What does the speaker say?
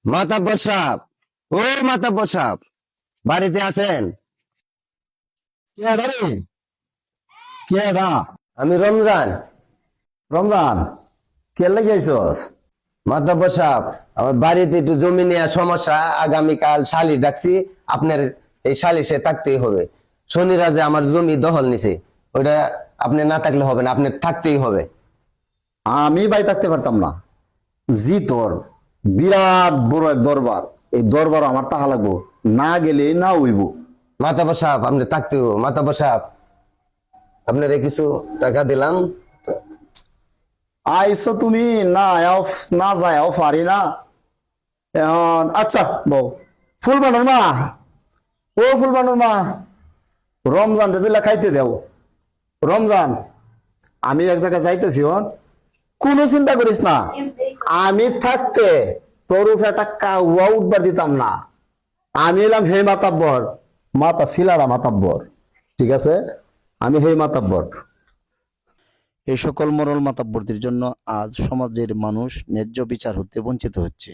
মাতাব্বর সাহেব, ও মাতাব্বর সাহেব, বাড়িতে আছেন? কে রে? কে না? আমি রমজান। রমজান, কে লাগাইছস? মাতাব্বর সাহেব, আমার বাড়িতে একটু জমি নেওয়ার সমস্যা, আগামীকাল শালি ডাকছি। আপনার এই সালিশে থাকতেই হবে। শনিরা যে আমার জমি দখল নিছে, ওইটা আপনি না থাকলে হবে না, আপনি থাকতেই হবে। আমি বাই থাকতে পারতাম না। জি তোর বিরাট বড় এক দরবার, এই দরবার আমার টাকা লাগবো, না গেলে না হইব। মাতাব্বর সাহেব, আপনি থাকতে হবে। মাতাব্বর সাহেব, আপনার কিছু টাকা দিলাম। আইসো তুমি, না আয়াও, না যাও পারি না এখন। আচ্ছা বউ, ফুল বানর মা, ও ফুল বানর মা, রমজান রে তুইলা খাইতে দেও। রমজান, আমি এক জায়গায় যাইতেছি হন, কোনো চিন্তা করিস না। আমি থাকতে তোর উপরে একটা কাউয়া উঠবার দিতাম না। আমি এলাম হে মাতাব্বর, মাতা শিলারা মাতাব্বর, ঠিক আছে? আমি হে মাতাব্বর। এই সকল মরল মাতাব্বরদের জন্য আজ সমাজের মানুষ ন্যায্য বিচার হতে বঞ্চিত হচ্ছে।